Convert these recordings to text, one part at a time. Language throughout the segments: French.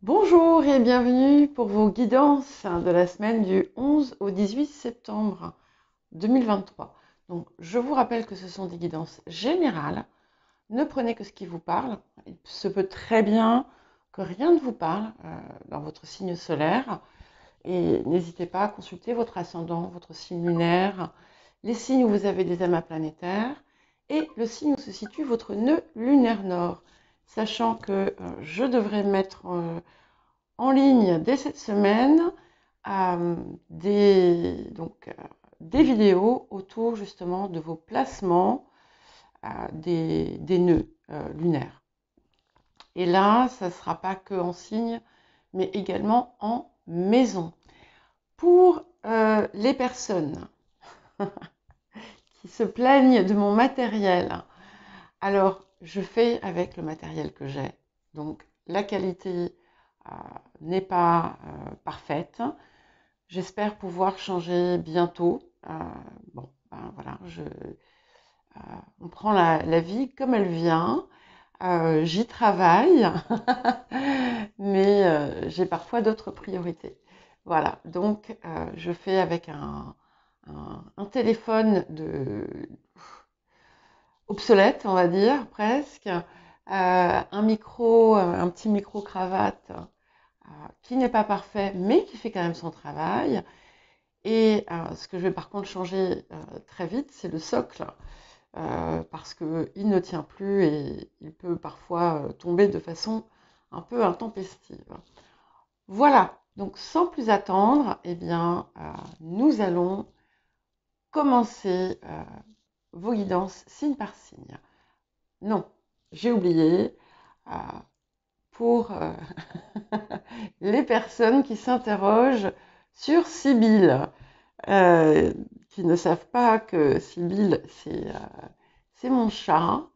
Bonjour et bienvenue pour vos guidances de la semaine du 11 au 18 septembre 2023. Donc, je vous rappelle que ce sont des guidances générales. Ne prenez que ce qui vous parle. Il se peut très bien que rien ne vous parle dans votre signe solaire. Et n'hésitez pas à consulter votre ascendant, votre signe lunaire, les signes où vous avez des amas planétaires et le signe où se situe votre nœud lunaire nord. Sachant que je devrais mettre en ligne dès cette semaine des vidéos autour justement de vos placements des nœuds lunaires. Et là, ça ne sera pas que en signe, mais également en maison. Pour les personnes qui se plaignent de mon matériel, alors je fais avec le matériel que j'ai. Donc la qualité n'est pas parfaite. J'espère pouvoir changer bientôt. Bon, ben voilà, on prend la vie comme elle vient. J'y travaille, mais j'ai parfois d'autres priorités. Voilà, donc je fais avec un téléphone obsolète, on va dire, presque, un petit micro-cravate qui n'est pas parfait, mais qui fait quand même son travail. Et ce que je vais par contre changer très vite, c'est le socle, parce qu'il ne tient plus et il peut parfois tomber de façon un peu intempestive. Voilà, donc sans plus attendre, eh bien, nous allons commencer vos guidances signe par signe. Non, j'ai oublié, euh, pour les personnes qui s'interrogent sur Sibylle, qui ne savent pas que Sibylle, c'est mon chat,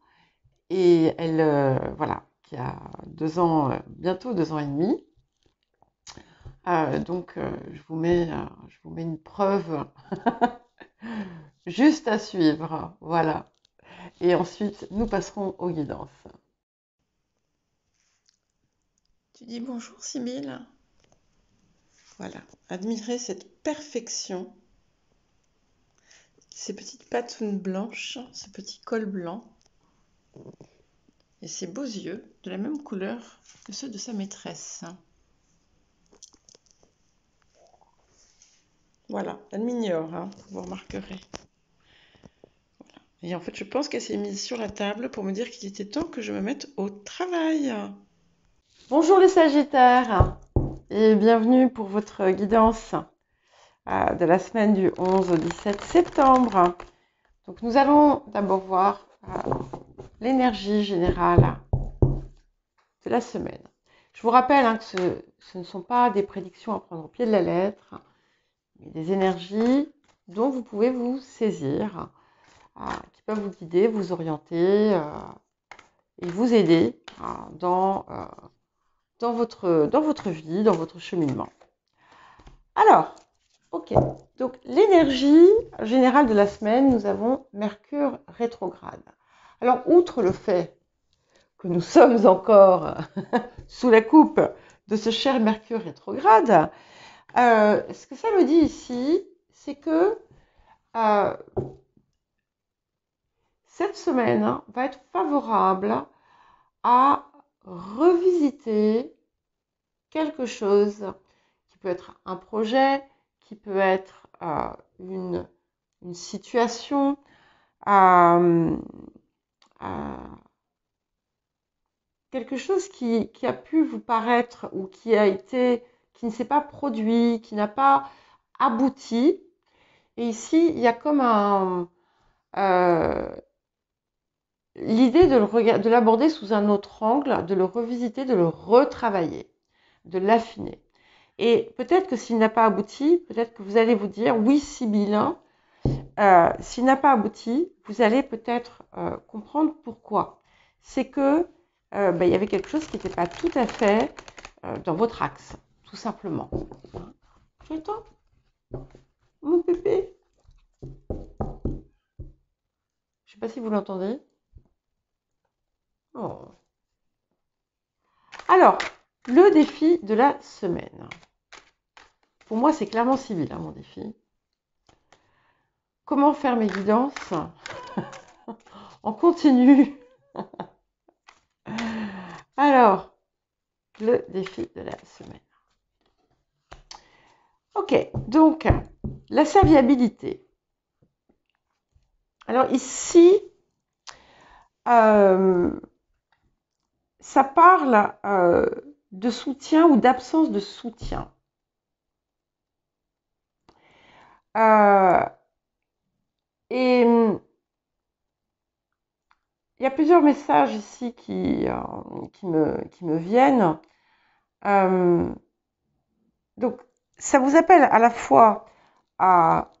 et elle, voilà, qui a 2 ans, bientôt 2 ans et demi. Donc, je vous mets une preuve juste à suivre, voilà. Et ensuite, nous passerons aux guidances. Tu dis bonjour, Sibylle. Voilà, admirez cette perfection, ces petites patounes blanches, ce petit col blanc et ses beaux yeux de la même couleur que ceux de sa maîtresse. Voilà, elle m'ignore, hein, vous remarquerez. Voilà. Et en fait, je pense qu'elle s'est mise sur la table pour me dire qu'il était temps que je me mette au travail. Bonjour les Sagittaires et bienvenue pour votre guidance de la semaine du 11 au 17 septembre. Donc nous allons d'abord voir l'énergie générale de la semaine. Je vous rappelle que ce ne sont pas des prédictions à prendre au pied de la lettre, mais des énergies dont vous pouvez vous saisir, qui peuvent vous guider, vous orienter et vous aider dans votre vie, dans votre cheminement. Alors, ok, donc l'énergie générale de la semaine, nous avons Mercure rétrograde. Alors, outre le fait que nous sommes encore sous la coupe de ce cher Mercure rétrograde, ce que ça me dit ici, c'est que cette semaine va être favorable à revisiter quelque chose qui peut être un projet, qui peut être une situation, quelque chose qui a pu vous paraître ou qui ne s'est pas produit, qui n'a pas abouti. Et ici, il y a comme l'idée de l'aborder sous un autre angle, de le revisiter, de le retravailler, de l'affiner. Et peut-être que s'il n'a pas abouti, peut-être que vous allez vous dire, oui, Sibylle, s'il n'a pas abouti, vous allez peut-être comprendre pourquoi. C'est que il y avait quelque chose qui n'était pas tout à fait dans votre axe, tout simplement. Tu entends, mon bébé? Je ne sais pas si vous l'entendez. Oh. Alors, le défi de la semaine. Pour moi, c'est clairement civil, hein, mon défi. Comment faire mes guidances en continu? Alors, le défi de la semaine. Ok, donc, la serviabilité. Alors ici, ça parle de soutien ou d'absence de soutien. Et il y a plusieurs messages ici qui me viennent. Donc, ça vous appelle à la fois à,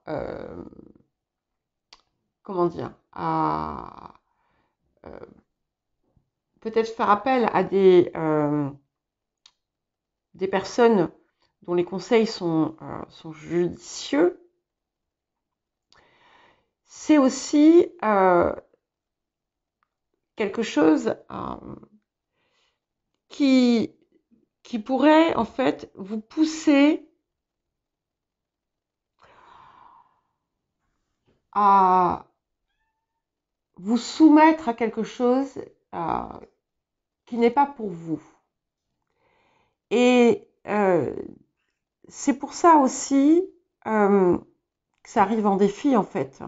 comment dire, à peut-être faire appel à des personnes dont les conseils sont judicieux. C'est aussi quelque chose qui pourrait en fait vous pousser à vous soumettre à quelque chose qui n'est pas pour vous. Et c'est pour ça aussi que ça arrive en défi en fait.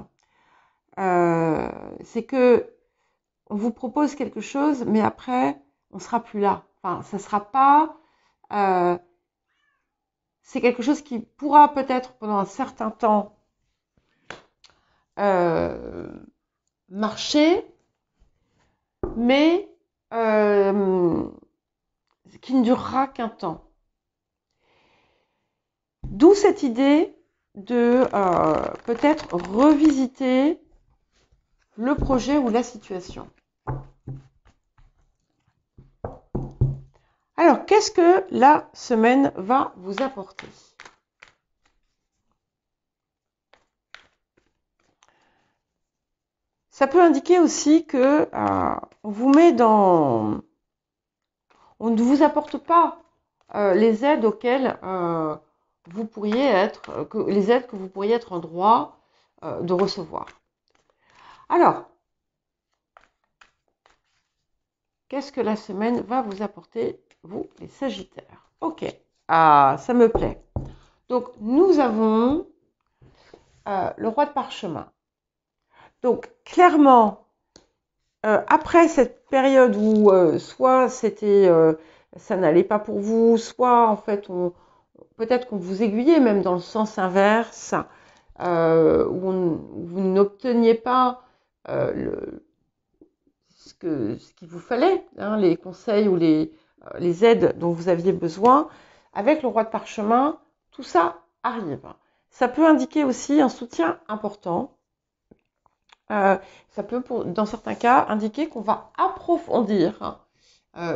C'est que on vous propose quelque chose, mais après, on ne sera plus là. Enfin, ça ne sera pas... c'est quelque chose qui pourra peut-être pendant un certain temps marcher, mais qui ne durera qu'un temps. D'où cette idée de peut-être revisiter le projet ou la situation. Alors, qu'est-ce que la semaine va vous apporter? Ça peut indiquer aussi que on vous met dans... On ne vous apporte pas les aides auxquelles vous pourriez être... les aides que vous pourriez être en droit de recevoir. Alors, qu'est-ce que la semaine va vous apporter, vous, les Sagittaires? Ok, ça me plaît. Donc, nous avons le roi de parchemin. Donc, clairement, après cette période où soit c'était, ça n'allait pas pour vous, soit en fait, peut-être qu'on vous aiguillait même dans le sens inverse, où vous n'obteniez pas ce qu'il vous fallait, hein, les conseils ou les aides dont vous aviez besoin. Avec le roi de parchemin, tout ça arrive. Ça peut indiquer aussi un soutien important. Ça peut, dans certains cas, indiquer qu'on va approfondir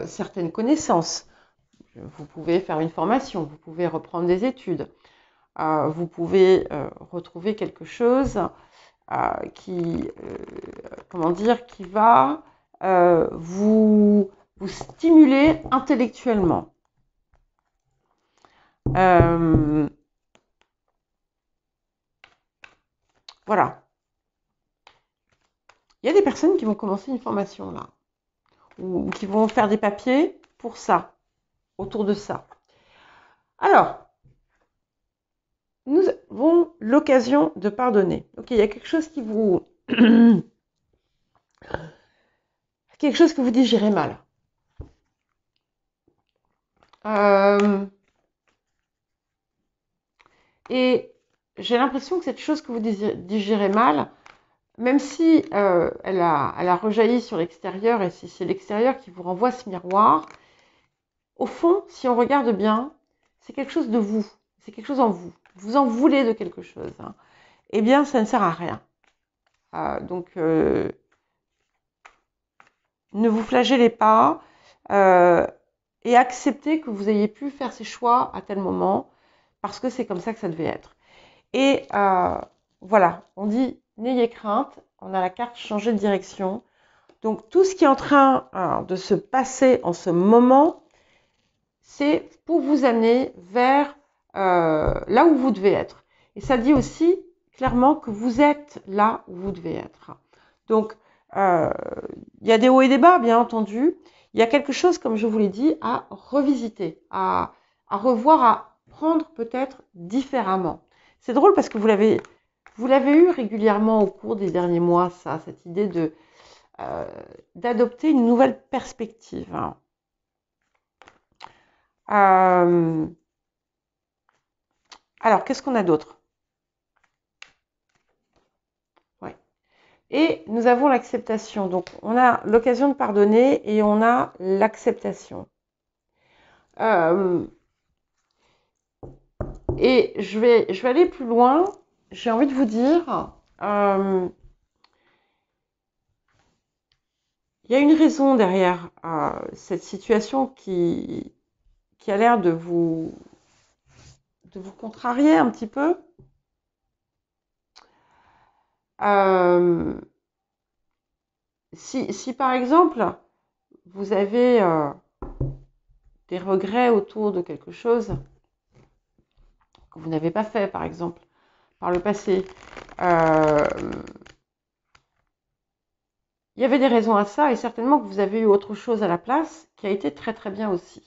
certaines connaissances. Vous pouvez faire une formation, vous pouvez reprendre des études, vous pouvez retrouver quelque chose qui va vous stimuler intellectuellement. Voilà. Il y a des personnes qui vont commencer une formation là, ou qui vont faire des papiers pour ça, autour de ça. Alors, nous avons l'occasion de pardonner. Ok, il y a quelque chose qui vous... quelque chose que vous digérez mal. Et j'ai l'impression que cette chose que vous digérez mal, même si elle a rejailli sur l'extérieur, et si c'est l'extérieur qui vous renvoie ce miroir, au fond, si on regarde bien, c'est quelque chose de vous, c'est quelque chose en vous. Vous en voulez de quelque chose. Hein. Eh bien, ça ne sert à rien. Donc, ne vous flagellez pas et acceptez que vous ayez pu faire ces choix à tel moment, parce que c'est comme ça que ça devait être. Et voilà, on dit n'ayez crainte, on a la carte changer de direction. Donc tout ce qui est en train de se passer en ce moment, c'est pour vous amener vers là où vous devez être. Et ça dit aussi clairement que vous êtes là où vous devez être. Donc, il y a des hauts et des bas, bien entendu. Il y a quelque chose, comme je vous l'ai dit, à revisiter, à revoir, à prendre peut-être différemment. C'est drôle parce que vous l'avez eu régulièrement au cours des derniers mois, ça, cette idée d'adopter une nouvelle perspective. Alors, qu'est-ce qu'on a d'autre? Ouais. Et nous avons l'acceptation. Donc, on a l'occasion de pardonner et on a l'acceptation. Et je vais aller plus loin. J'ai envie de vous dire, il y a une raison derrière cette situation qui a l'air de vous contrarier un petit peu. Si par exemple, vous avez des regrets autour de quelque chose que vous n'avez pas fait, par exemple, par le passé, il y avait des raisons à ça et certainement que vous avez eu autre chose à la place qui a été très très bien aussi.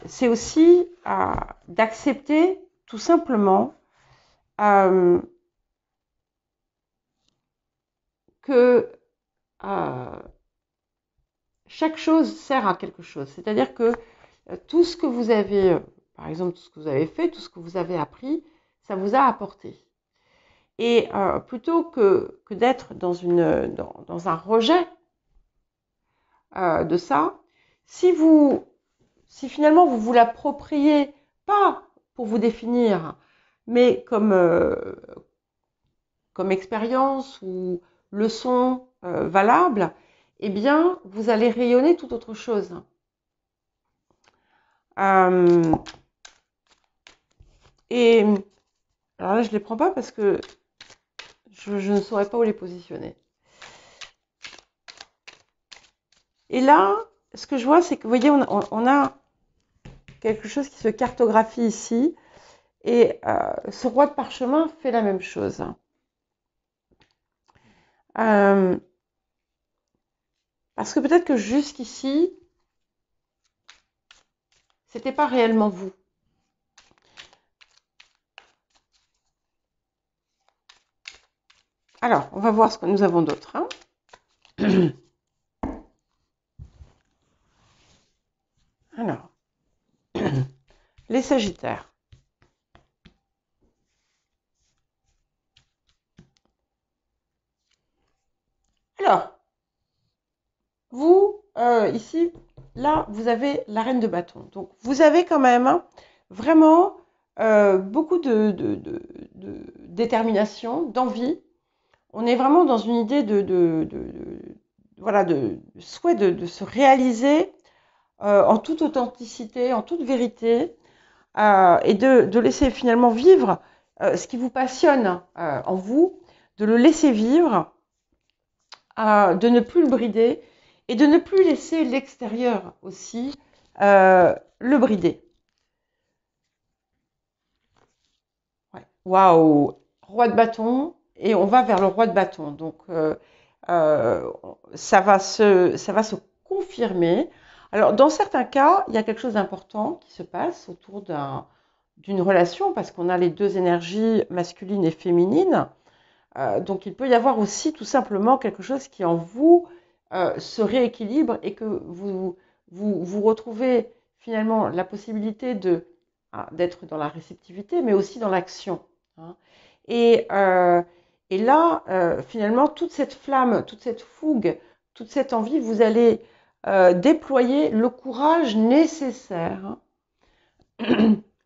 C'est aussi d'accepter tout simplement que chaque chose sert à quelque chose. C'est-à-dire que tout ce que vous avez, par exemple, tout ce que vous avez fait, tout ce que vous avez appris, ça vous a apporté. Et plutôt que d'être dans un rejet de ça, si finalement vous vous l'appropriez, pas pour vous définir, mais comme expérience ou leçon valable, eh bien, vous allez rayonner tout autre chose. Et alors là, je ne les prends pas parce que je ne saurais pas où les positionner. Et là, ce que je vois, c'est que, vous voyez, on a quelque chose qui se cartographie ici. Et ce roi de parchemin fait la même chose. Parce que peut-être que jusqu'ici, c'était pas réellement vous. Alors, on va voir ce que nous avons d'autre. Hein. Alors, les Sagittaires. Alors, vous, ici, là, vous avez la reine de bâton. Donc, vous avez quand même vraiment beaucoup de détermination, d'envie. On est vraiment dans une idée voilà, de souhait de se réaliser en toute authenticité, en toute vérité, et de laisser finalement vivre ce qui vous passionne en vous, de le laisser vivre, de ne plus le brider et de ne plus laisser l'extérieur aussi le brider. Ouais. Waouh, roi de bâton, et on va vers le roi de bâton. Donc ça va se confirmer. Alors dans certains cas, il y a quelque chose d'important qui se passe autour d'une relation parce qu'on a les deux énergies masculines et féminines. Donc il peut y avoir aussi tout simplement quelque chose qui en vous se rééquilibre et que vous retrouvez finalement la possibilité d'être dans la réceptivité, mais aussi dans l'action. Hein. Et là, finalement, toute cette flamme, toute cette fougue, toute cette envie, vous allez déployer le courage nécessaire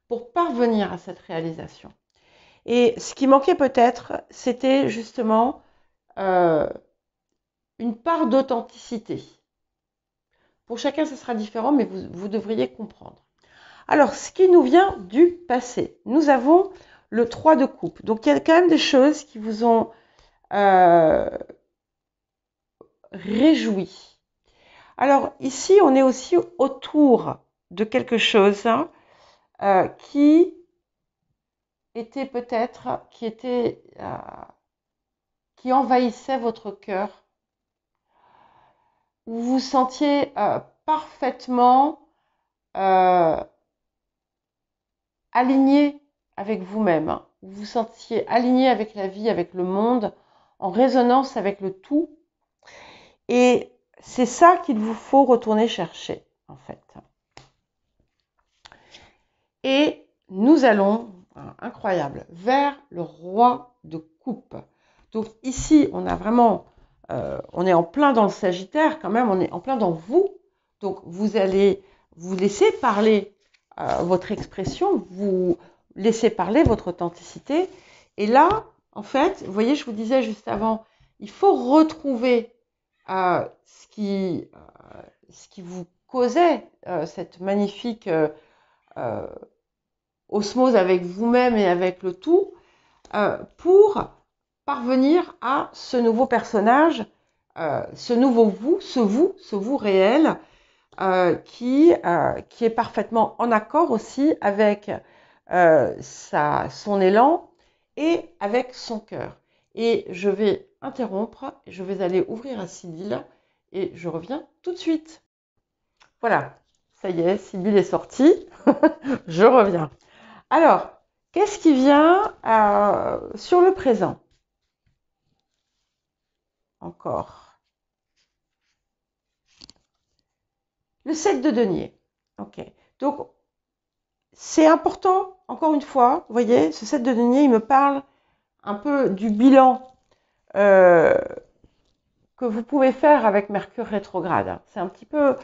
pour parvenir à cette réalisation. Et ce qui manquait peut-être, c'était justement une part d'authenticité. Pour chacun, ce sera différent, mais vous devriez comprendre. Alors, ce qui nous vient du passé, nous avons le 3 de coupe. Donc, il y a quand même des choses qui vous ont réjoui. Alors ici, on est aussi autour de quelque chose qui était peut-être, qui envahissait votre cœur. Vous vous sentiez parfaitement aligné avec vous-même. Vous vous sentiez aligné avec la vie, avec le monde, en résonance avec le tout. Et c'est ça qu'il vous faut retourner chercher, en fait. Et nous allons, incroyable, vers le roi de coupe. Donc ici, on a vraiment, on est en plein dans le Sagittaire quand même, on est en plein dans vous. Donc vous allez vous laisser parler votre expression, vous laisser parler votre authenticité. Et là, en fait, vous voyez, je vous disais juste avant, il faut retrouver ce qui vous causait cette magnifique osmose avec vous-même et avec le tout, pour parvenir à ce nouveau personnage, ce nouveau vous, ce vous réel, qui est parfaitement en accord aussi avec son élan et avec son cœur. Et je vais interrompre, je vais aller ouvrir à Sybille et je reviens tout de suite. Voilà, ça y est, Sybille est sortie, je reviens. Alors, qu'est-ce qui vient sur le présent? Encore. Le 7 de denier. Ok. Donc, c'est important, encore une fois, vous voyez, ce 7 de denier, il me parle un peu du bilan que vous pouvez faire avec Mercure rétrograde. C'est un petit peu,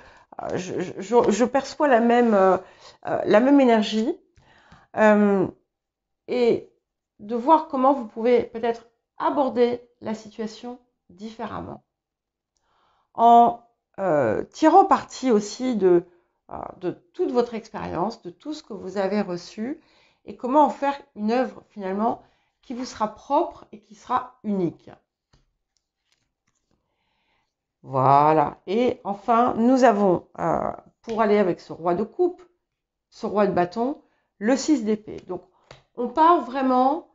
je perçois la même énergie. Et de voir comment vous pouvez peut-être aborder la situation différemment. En tirant parti aussi de toute votre expérience, de tout ce que vous avez reçu, et comment en faire une œuvre finalement qui vous sera propre et qui sera unique. Voilà. Et enfin, nous avons, pour aller avec ce roi de coupe, ce roi de bâton, le 6 d'épée. Donc, on part vraiment,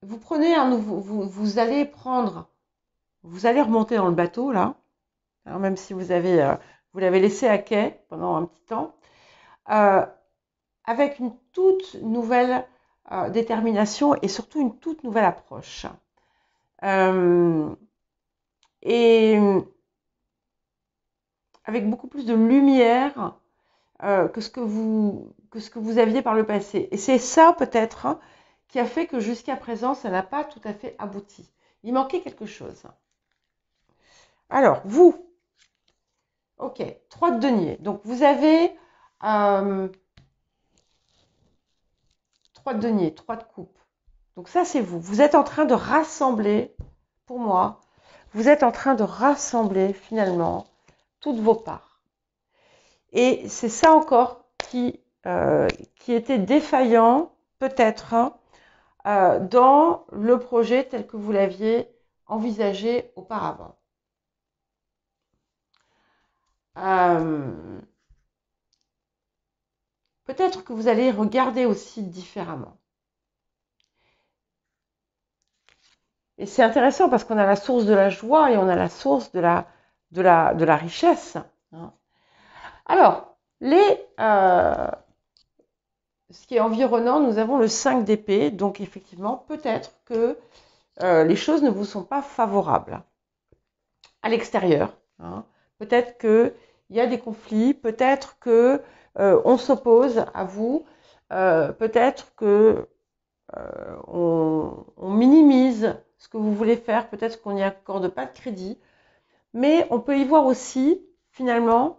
vous prenez un nouveau, vous allez remonter dans le bateau là, hein, même si vous l'avez laissé à quai pendant un petit temps, avec une toute nouvelle détermination et surtout une toute nouvelle approche. Et avec beaucoup plus de lumière que ce que vous aviez par le passé. Et c'est ça peut-être qui a fait que jusqu'à présent, ça n'a pas tout à fait abouti. Il manquait quelque chose. Alors, vous, ok, 3 de denier. Donc, vous avez 3 de denier, 3 de coupe. Donc, ça, c'est vous. Vous êtes en train de rassembler, pour moi, vous êtes en train de rassembler finalement toutes vos parts. Et c'est ça encore qui était défaillant, peut-être, dans le projet tel que vous l'aviez envisagé auparavant. Peut-être que vous allez regarder aussi différemment. Et c'est intéressant parce qu'on a la source de la joie et on a la source de la richesse. Alors, ce qui est environnant, nous avons le 5 d'épée. Donc, effectivement, peut-être que les choses ne vous sont pas favorables à l'extérieur. Peut-être qu'il y a des conflits, peut-être que on s'oppose à vous, peut-être que on minimise ce que vous voulez faire, peut-être qu'on n'y accorde pas de crédit, mais on peut y voir aussi, finalement,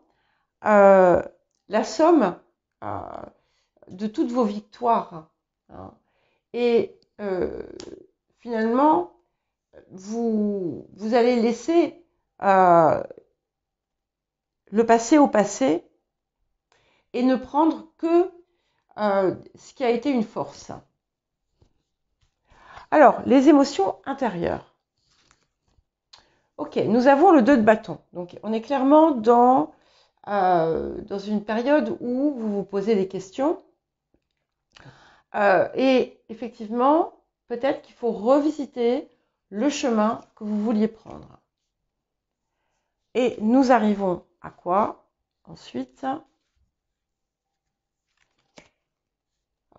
la somme de toutes vos victoires. Et finalement, vous allez laisser le passé au passé et ne prendre que ce qui a été une force. Alors, les émotions intérieures. Ok, nous avons le 2 de bâton. Donc, on est clairement dans une période où vous vous posez des questions. Et effectivement, peut-être qu'il faut revisiter le chemin que vous vouliez prendre. Et nous arrivons à quoi ensuite?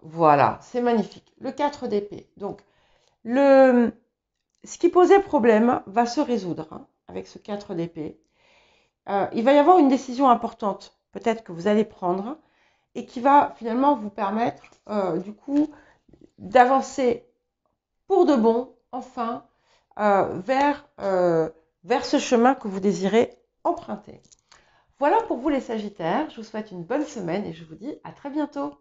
Voilà, c'est magnifique. Le 4 d'épée. Donc, ce qui posait problème va se résoudre avec ce 4 d'épée. Il va y avoir une décision importante, peut-être que vous allez prendre, et qui va finalement vous permettre, du coup, d'avancer pour de bon, enfin, vers ce chemin que vous désirez emprunter. Voilà pour vous les Sagittaires. Je vous souhaite une bonne semaine et je vous dis à très bientôt.